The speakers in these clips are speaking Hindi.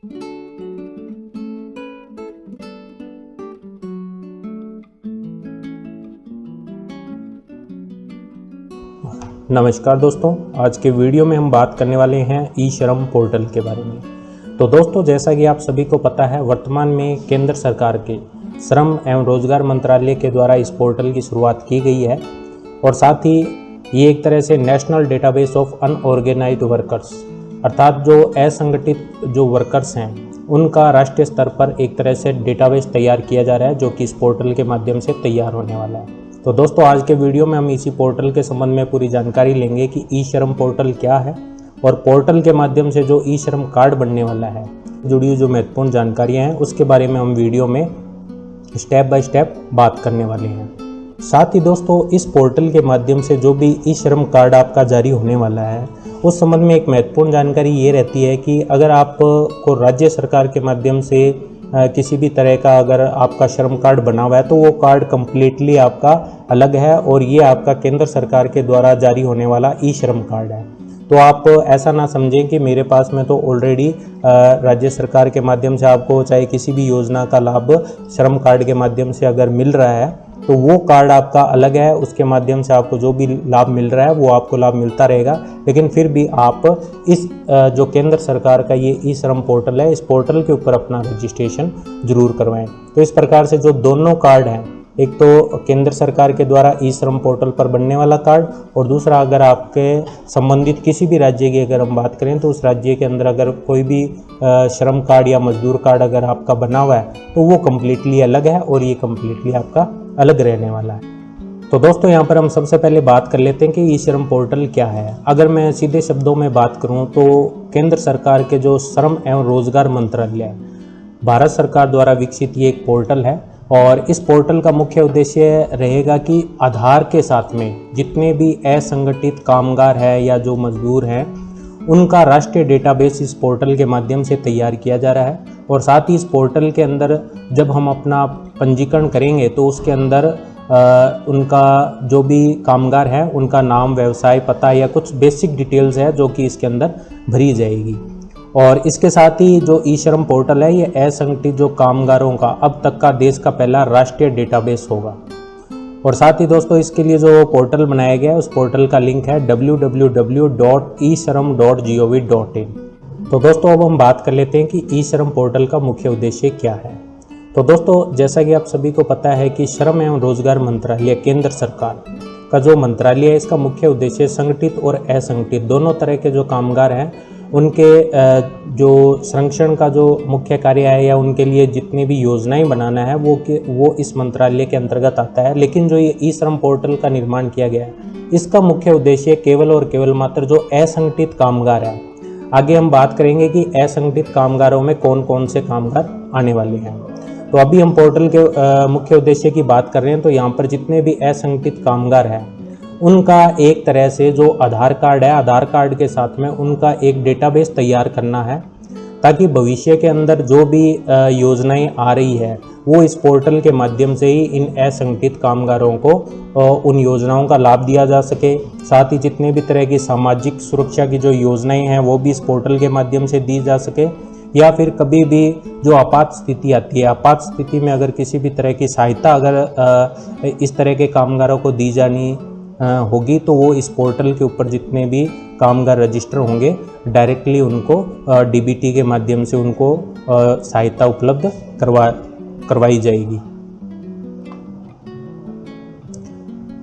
नमस्कार दोस्तों, आज के वीडियो में हम बात करने वाले हैं ई श्रम पोर्टल के बारे में। तो दोस्तों, जैसा कि आप सभी को पता है, वर्तमान में केंद्र सरकार के श्रम एवं रोजगार मंत्रालय के द्वारा इस पोर्टल की शुरुआत की गई है और साथ ही ये एक तरह से national database of unorganised workers, अर्थात जो असंगठित जो वर्कर्स हैं उनका राष्ट्रीय स्तर पर एक तरह से डेटाबेस तैयार किया जा रहा है, जो कि इस पोर्टल के माध्यम से तैयार होने वाला है। तो दोस्तों, आज के वीडियो में हम इसी पोर्टल के संबंध में पूरी जानकारी लेंगे कि ई श्रम पोर्टल क्या है और पोर्टल के माध्यम से जो ई श्रम कार्ड बनने वाला है, जुड़ी हुई जो महत्वपूर्ण जानकारियां हैं उसके बारे में हम वीडियो में स्टेप बाय स्टेप बात करने वाले हैं। साथ ही दोस्तों, इस पोर्टल के माध्यम से जो भी ई श्रम कार्ड आपका जारी होने वाला है उस संबंध में एक महत्वपूर्ण जानकारी ये रहती है कि अगर आपको राज्य सरकार के माध्यम से किसी भी तरह का अगर आपका श्रम कार्ड बना हुआ है तो वो कार्ड कम्प्लीटली आपका अलग है और ये आपका केंद्र सरकार के द्वारा जारी होने वाला ई श्रम कार्ड है। तो आप ऐसा ना समझें कि मेरे पास में तो ऑलरेडी राज्य सरकार के माध्यम से आपको चाहे किसी भी योजना का लाभ श्रम कार्ड के माध्यम से अगर मिल रहा है तो वो कार्ड आपका अलग है, उसके माध्यम से आपको जो भी लाभ मिल रहा है वो आपको लाभ मिलता रहेगा। लेकिन फिर भी आप इस जो केंद्र सरकार का ये ई श्रम पोर्टल है, इस पोर्टल के ऊपर अपना रजिस्ट्रेशन जरूर करवाएं। तो इस प्रकार से जो दोनों कार्ड हैं, एक तो केंद्र सरकार के द्वारा ई श्रम पोर्टल पर बनने वाला कार्ड और दूसरा अगर आपके संबंधित किसी भी राज्य की अगर हम बात करें तो उस राज्य के अंदर अगर कोई भी श्रम कार्ड या मजदूर कार्ड अगर आपका बना हुआ है तो वो कम्प्लीटली अलग है और ये कम्प्लीटली आपका अलग रहने वाला है। तो दोस्तों, यहाँ पर हम सबसे पहले बात कर लेते हैं कि ई श्रम पोर्टल क्या है। अगर मैं सीधे शब्दों में बात करूँ तो केंद्र सरकार के जो श्रम एवं रोजगार मंत्रालय भारत सरकार द्वारा विकसित ये एक पोर्टल है और इस पोर्टल का मुख्य उद्देश्य रहेगा कि आधार के साथ में जितने भी असंगठित कामगार हैं या जो मजदूर हैं उनका राष्ट्रीय डेटाबेस इस पोर्टल के माध्यम से तैयार किया जा रहा है। और साथ ही इस पोर्टल के अंदर जब हम अपना पंजीकरण करेंगे तो उसके अंदर उनका जो भी कामगार है उनका नाम, व्यवसाय, पता या कुछ बेसिक डिटेल्स है जो कि इसके अंदर भरी जाएगी। और इसके साथ ही जो ई श्रम पोर्टल है ये असंगठित जो कामगारों का अब तक का देश का पहला राष्ट्रीय डेटाबेस होगा। और साथ ही दोस्तों, इसके लिए जो पोर्टल बनाया गया है उस पोर्टल का लिंक है www.ishram.gov.in। तो दोस्तों, अब हम बात कर लेते हैं कि ई श्रम पोर्टल का मुख्य उद्देश्य क्या है। तो दोस्तों, जैसा कि आप सभी को पता है कि श्रम एवं रोजगार मंत्रालय केंद्र सरकार का जो मंत्रालय है इसका मुख्य उद्देश्य संगठित और असंगठित दोनों तरह के जो कामगार हैं उनके जो संरक्षण का जो मुख्य कार्य है या उनके लिए जितनी भी योजनाएं बनाना है वो इस मंत्रालय के अंतर्गत आता है। लेकिन जो ये ई श्रम पोर्टल का निर्माण किया गया है इसका मुख्य उद्देश्य केवल और केवल मात्र जो असंगठित कामगार हैं। आगे हम बात करेंगे कि असंगठित कामगारों में कौन कौन से कामगार आने वाले हैं। तो अभी हम पोर्टल के मुख्य उद्देश्य की बात कर रहे हैं। तो यहाँ पर जितने भी असंगठित कामगार हैं उनका एक तरह से जो आधार कार्ड है, आधार कार्ड के साथ में उनका एक डेटाबेस तैयार करना है ताकि भविष्य के अंदर जो भी योजनाएं आ रही है वो इस पोर्टल के माध्यम से ही इन असंगठित कामगारों को उन योजनाओं का लाभ दिया जा सके। साथ ही जितने भी तरह की सामाजिक सुरक्षा की जो योजनाएं हैं वो भी इस पोर्टल के माध्यम से दी जा सके। या फिर कभी भी जो आपात स्थिति आती है, आपात स्थिति में अगर किसी भी तरह की सहायता अगर इस तरह के कामगारों को दी जानी होगी तो वो इस पोर्टल के ऊपर जितने भी कामगार रजिस्टर होंगे डायरेक्टली उनको डीबीटी के माध्यम से उनको सहायता उपलब्ध करवाई जाएगी।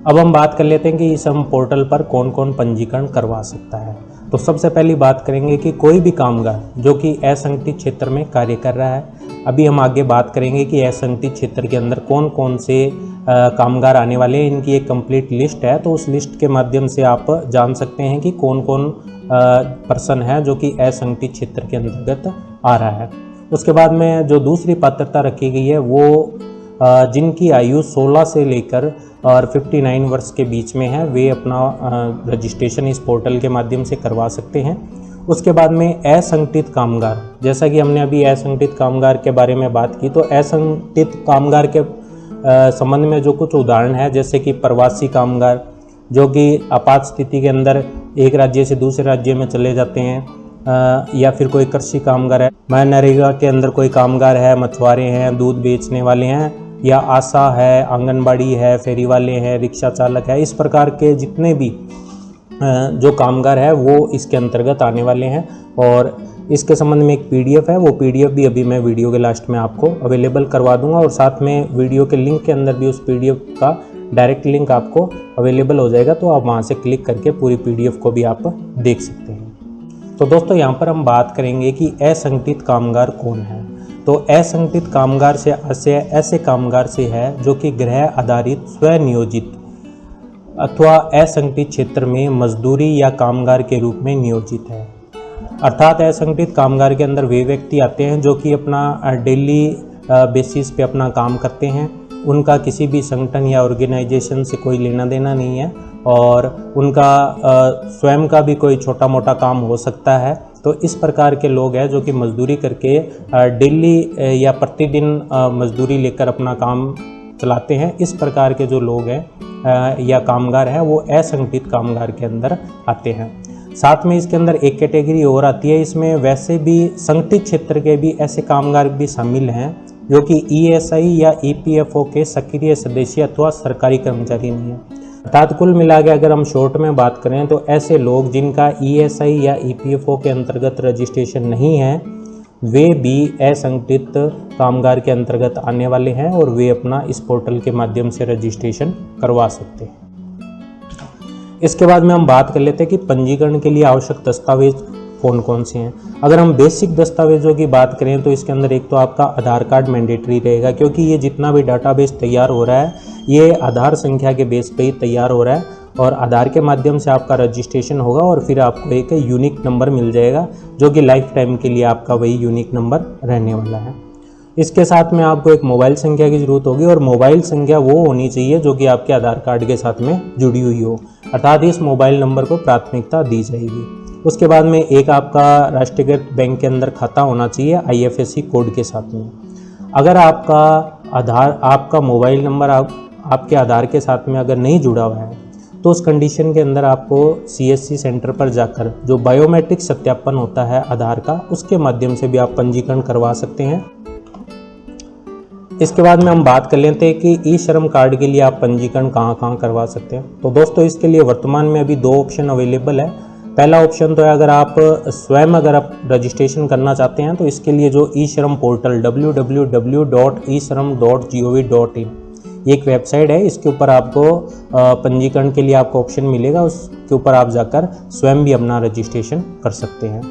अब हम बात कर लेते हैं कि इस हम पोर्टल पर कौन कौन पंजीकरण करवा सकता है। तो सबसे पहली बात करेंगे कि कोई भी कामगार जो कि असंगठित क्षेत्र में कार्य कर रहा है। अभी हम आगे बात करेंगे कि असंगठित क्षेत्र के अंदर कौन कौन से कामगार आने वाले हैं, इनकी एक कंप्लीट लिस्ट है। तो उस लिस्ट के माध्यम से आप जान सकते हैं कि कौन कौन पर्सन है जो कि असंगठित क्षेत्र के अंतर्गत आ रहा है। उसके बाद में जो दूसरी पात्रता रखी गई है वो जिनकी आयु 16 से लेकर और 59 वर्ष के बीच में है वे अपना रजिस्ट्रेशन इस पोर्टल के माध्यम से करवा सकते हैं। उसके बाद में असंगठित कामगार, जैसा कि हमने अभी असंगठित कामगार के बारे में बात की, तो असंगठित कामगार के संबंध में जो कुछ उदाहरण है जैसे कि प्रवासी कामगार जो कि आपात स्थिति के अंदर एक राज्य से दूसरे राज्य में चले जाते हैं, या फिर कोई कृषि कामगार है, मनरेगा के अंदर कोई कामगार है, मछुआरे हैं, दूध बेचने वाले हैं, या आशा है, आंगनबाड़ी है, फेरी वाले हैं, रिक्शा चालक है, इस प्रकार के जितने भी जो कामगार है वो इसके अंतर्गत आने वाले हैं। और इसके संबंध में एक पीडीएफ है, वो पीडीएफ भी अभी मैं वीडियो के लास्ट में आपको अवेलेबल करवा दूंगा, और साथ में वीडियो के लिंक के अंदर भी उस पीडीएफ का डायरेक्ट लिंक आपको अवेलेबल हो जाएगा, तो आप वहां से क्लिक करके पूरी पीडीएफ को भी आप देख सकते हैं। तो दोस्तों यहाँ पर हम बात करेंगे कि असंगठित कामगार कौन है। तो असंगठित कामगार से ऐसे कामगार से है जो कि गृह आधारित स्वनियोजित अथवा असंगठित क्षेत्र में मजदूरी या कामगार के रूप में नियोजित है। अर्थात असंगठित कामगार के अंदर वे व्यक्ति आते हैं जो कि अपना डेली बेसिस पे अपना काम करते हैं, उनका किसी भी संगठन या ऑर्गेनाइजेशन से कोई लेना देना नहीं है, और उनका स्वयं का भी कोई छोटा मोटा काम हो सकता है। तो इस प्रकार के लोग हैं जो कि मजदूरी करके डेली या प्रतिदिन मजदूरी लेकर अपना काम चलाते हैं। इस प्रकार के जो लोग हैं या कामगार हैं वो असंगठित कामगार के अंदर आते हैं। साथ में इसके अंदर एक कैटेगरी और आती है, इसमें वैसे भी संगठित क्षेत्र के भी ऐसे कामगार भी शामिल हैं जो कि ईएसआई या ईपीएफओ के सक्रिय सदस्य अथवा सरकारी कर्मचारी नहीं है। अर्थात कुल मिला के अगर हम शॉर्ट में बात करें तो ऐसे लोग जिनका ईएसआई या ईपीएफओ के अंतर्गत रजिस्ट्रेशन नहीं है वे भी असंगठित कामगार के अंतर्गत आने वाले हैं, और वे अपना इस पोर्टल के माध्यम से रजिस्ट्रेशन करवा सकते हैं। इसके बाद में हम बात कर लेते हैं कि पंजीकरण के लिए आवश्यक दस्तावेज कौन कौन से हैं। अगर हम बेसिक दस्तावेजों की बात करें तो इसके अंदर एक तो आपका आधार कार्ड मैंडेटरी रहेगा, क्योंकि ये जितना भी डाटाबेस तैयार हो रहा है ये आधार संख्या के बेस पे ही तैयार हो रहा है, और आधार के माध्यम से आपका रजिस्ट्रेशन होगा और फिर आपको एक यूनिक नंबर मिल जाएगा जो कि लाइफ टाइम के लिए आपका वही यूनिक नंबर रहने वाला है। इसके साथ में आपको एक मोबाइल संख्या की ज़रूरत होगी, और मोबाइल संख्या वो होनी चाहिए जो कि आपके आधार कार्ड के साथ में जुड़ी हुई हो, अर्थात इस मोबाइल नंबर को प्राथमिकता दी जाएगी। उसके बाद में एक आपका राष्ट्रीयकृत बैंक के अंदर खाता होना चाहिए आईएफएससी कोड के साथ में। अगर आपका मोबाइल नंबर आपके आधार के साथ में अगर नहीं जुड़ा हुआ है तो उस कंडीशन के अंदर आपको सीएससी सेंटर पर जाकर जो बायोमेट्रिक सत्यापन होता है आधार का, उसके माध्यम से भी आप पंजीकरण करवा सकते हैं। इसके बाद में हम बात कर लेते हैं कि ई श्रम कार्ड के लिए आप पंजीकरण कहाँ करवा सकते हैं। तो दोस्तों इसके लिए वर्तमान में अभी 2 ऑप्शन अवेलेबल है। पहला ऑप्शन तो है अगर आप स्वयं अगर आप रजिस्ट्रेशन करना चाहते हैं तो इसके लिए जो ई श्रम पोर्टल www.ishram.gov.in ये एक वेबसाइट है, इसके ऊपर आपको पंजीकरण के लिए आपको ऑप्शन मिलेगा, उसके ऊपर आप जाकर स्वयं भी अपना रजिस्ट्रेशन कर सकते हैं।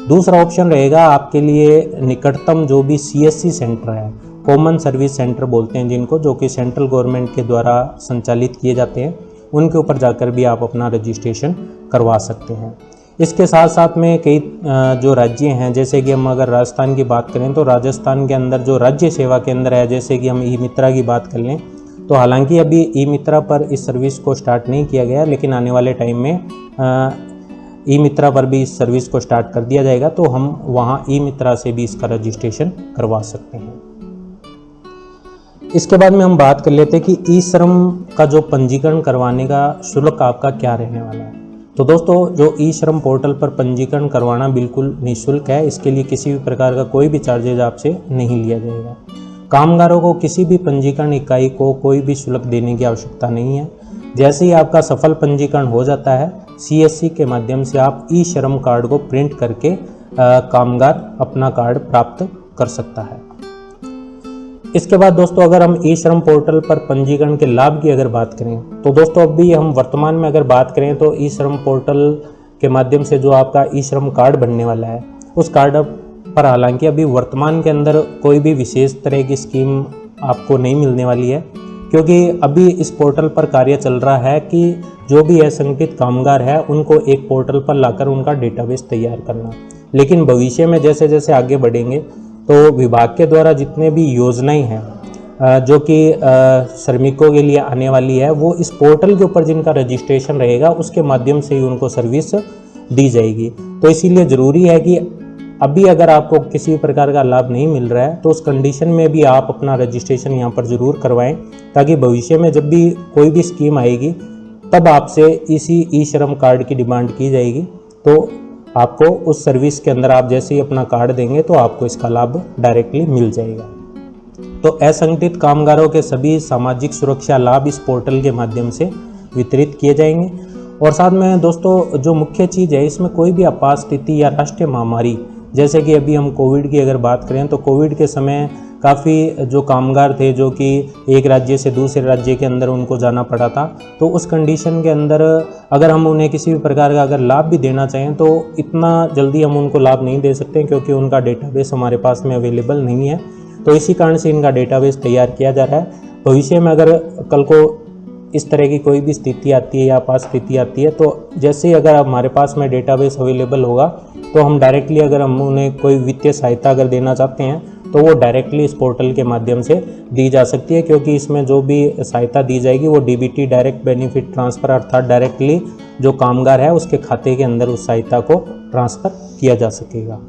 दूसरा ऑप्शन रहेगा आपके लिए निकटतम जो भी सीएससी सेंटर है, कॉमन सर्विस सेंटर बोलते हैं जिनको, जो कि सेंट्रल गवर्नमेंट के द्वारा संचालित किए जाते हैं, उनके ऊपर जाकर भी आप अपना रजिस्ट्रेशन करवा सकते हैं। इसके साथ साथ में कई जो राज्य हैं, जैसे कि हम अगर राजस्थान की बात करें तो राजस्थान के अंदर जो राज्य सेवा केंद्र है, जैसे कि हम ई मित्रा की बात कर लें तो हालांकि अभी ई मित्रा पर इस सर्विस को स्टार्ट नहीं किया गया, लेकिन आने वाले टाइम में ई मित्रा पर भी इस सर्विस को स्टार्ट कर दिया जाएगा, तो हम वहाँ ई मित्रा से भी इसका रजिस्ट्रेशन करवा सकते हैं। इसके बाद में हम बात कर लेते हैं कि ई श्रम का जो पंजीकरण करवाने का शुल्क आपका क्या रहने वाला है। तो दोस्तों जो ई श्रम पोर्टल पर पंजीकरण करवाना बिल्कुल निःशुल्क है, इसके लिए किसी भी प्रकार का कोई भी चार्जेज आपसे नहीं लिया जाएगा। कामगारों को किसी भी पंजीकरण इकाई को कोई भी शुल्क देने की आवश्यकता नहीं है। जैसे ही आपका सफल पंजीकरण हो जाता है, सीएससी के माध्यम से आप ई श्रम कार्ड को प्रिंट करके कामगार अपना कार्ड प्राप्त कर सकता है। इसके बाद दोस्तों अगर हम ई श्रम पोर्टल पर पंजीकरण के लाभ की अगर बात करें तो दोस्तों अभी हम वर्तमान में अगर बात करें तो ई श्रम पोर्टल के माध्यम से जो आपका ई श्रम कार्ड बनने वाला है, उस कार्ड पर हालांकि अभी वर्तमान के अंदर कोई भी विशेष तरह की स्कीम आपको नहीं मिलने वाली है, क्योंकि अभी इस पोर्टल पर कार्य चल रहा है कि जो भी असंगठित कामगार है उनको एक पोर्टल पर लाकर उनका डेटाबेस तैयार करना। लेकिन भविष्य में जैसे जैसे आगे बढ़ेंगे तो विभाग के द्वारा जितने भी योजनाएं हैं जो कि श्रमिकों के लिए आने वाली है, वो इस पोर्टल के ऊपर जिनका रजिस्ट्रेशन रहेगा उसके माध्यम से ही उनको सर्विस दी जाएगी। तो इसीलिए ज़रूरी है कि अभी अगर आपको किसी प्रकार का लाभ नहीं मिल रहा है तो उस कंडीशन में भी आप अपना रजिस्ट्रेशन यहाँ पर ज़रूर करवाएं, ताकि भविष्य में जब भी कोई भी स्कीम आएगी तब आपसे इसी ई श्रम कार्ड की डिमांड की जाएगी। तो आपको उस सर्विस के अंदर आप जैसे ही अपना कार्ड देंगे तो आपको इसका लाभ डायरेक्टली मिल जाएगा। तो असंगठित कामगारों के सभी सामाजिक सुरक्षा लाभ इस पोर्टल के माध्यम से वितरित किए जाएंगे। और साथ में दोस्तों जो मुख्य चीज़ है, इसमें कोई भी आपात स्थिति या राष्ट्रीय महामारी, जैसे कि अभी हम कोविड की अगर बात करें तो कोविड के समय काफ़ी जो कामगार थे जो कि एक राज्य से दूसरे राज्य के अंदर उनको जाना पड़ा था, तो उस कंडीशन के अंदर अगर हम उन्हें किसी भी प्रकार का अगर लाभ भी देना चाहें तो इतना जल्दी हम उनको लाभ नहीं दे सकते, क्योंकि उनका डेटाबेस हमारे पास में अवेलेबल नहीं है। तो इसी कारण से इनका डेटाबेस तैयार किया जा रहा है। भविष्य में अगर कल को इस तरह की कोई भी स्थिति आती है या आपात स्थिति आती है, तो जैसे ही अगर हमारे पास में डेटाबेस अवेलेबल होगा तो हम डायरेक्टली अगर हम उन्हें कोई वित्तीय सहायता अगर देना चाहते हैं तो वो डायरेक्टली इस पोर्टल के माध्यम से दी जा सकती है, क्योंकि इसमें जो भी सहायता दी जाएगी वो डीबीटी डायरेक्ट बेनिफिट ट्रांसफ़र, अर्थात डायरेक्टली जो कामगार है उसके खाते के अंदर उस सहायता को ट्रांसफ़र किया जा सकेगा।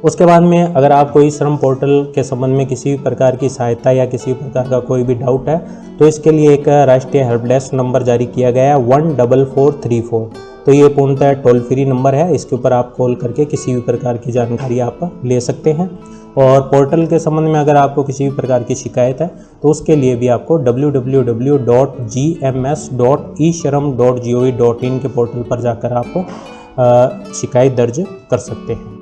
उसके बाद में अगर आपको ई श्रम पोर्टल के संबंध में किसी भी प्रकार की सहायता या किसी प्रकार का कोई भी डाउट है तो इसके लिए एक राष्ट्रीय हेल्प डेस्क नंबर जारी किया गया है 14434। तो ये पूर्णतः टोल फ्री नंबर है, इसके ऊपर आप कॉल करके किसी भी प्रकार की जानकारी आप ले सकते हैं। और पोर्टल के संबंध में अगर आपको किसी भी प्रकार की शिकायत है तो उसके लिए भी आपको www.gms.eshram.gov.in के पोर्टल पर जाकर आप शिकायत दर्ज कर सकते हैं।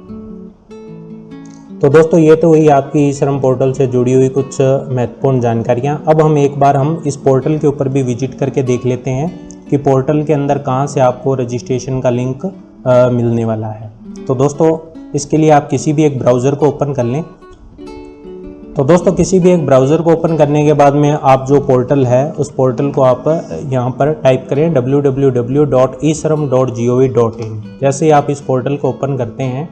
तो दोस्तों ये तो वही आपकी ई श्रम पोर्टल से जुड़ी हुई कुछ महत्वपूर्ण जानकारियाँ। अब हम एक बार इस पोर्टल के ऊपर भी विजिट करके देख लेते हैं कि पोर्टल के अंदर कहाँ से आपको रजिस्ट्रेशन का लिंक मिलने वाला है। तो दोस्तों इसके लिए आप किसी भी एक ब्राउज़र को ओपन कर लें। तो दोस्तों किसी भी एक ब्राउज़र को ओपन करने के बाद में आप जो पोर्टल है उस पोर्टल को आप यहाँ पर टाइप करें www.eshram.gov.in। जैसे ही आप इस पोर्टल को ओपन करते हैं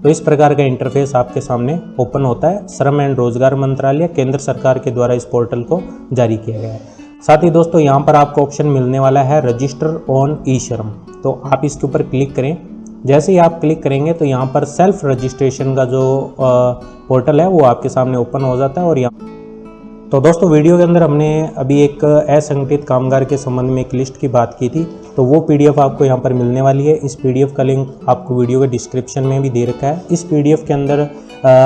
तो इस प्रकार का इंटरफेस आपके सामने ओपन होता है। श्रम एवं रोजगार मंत्रालय केंद्र सरकार के द्वारा इस पोर्टल को जारी किया गया है। साथ ही दोस्तों यहाँ पर आपको ऑप्शन मिलने वाला है रजिस्टर ऑन ई श्रम, तो आप इसके ऊपर क्लिक करें। जैसे ही आप क्लिक करेंगे तो यहाँ पर सेल्फ रजिस्ट्रेशन का जो पोर्टल है वो आपके सामने ओपन हो जाता है। और यहाँ तो दोस्तों वीडियो के अंदर हमने अभी एक असंगठित कामगार के संबंध में एक लिस्ट की बात की थी, तो वो पीडीएफ आपको यहाँ पर मिलने वाली है। इस पीडीएफ का लिंक आपको वीडियो के डिस्क्रिप्शन में भी दे रखा है। इस पीडीएफ के अंदर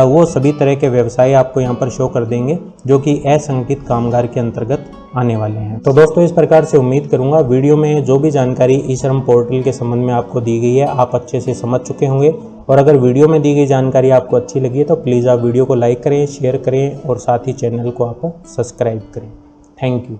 वो सभी तरह के व्यवसाय आपको यहाँ पर शो कर देंगे जो कि असंगठित कामगार के अंतर्गत आने वाले हैं। तो दोस्तों इस प्रकार से उम्मीद करूंगा वीडियो में जो भी जानकारी ई श्रम पोर्टल के संबंध में आपको दी गई है आप अच्छे से समझ चुके होंगे। और अगर वीडियो में दी गई जानकारी आपको अच्छी लगी है तो प्लीज़ आप वीडियो को लाइक करें, शेयर करें और साथ ही चैनल को आप सब्सक्राइब करें। Thank you.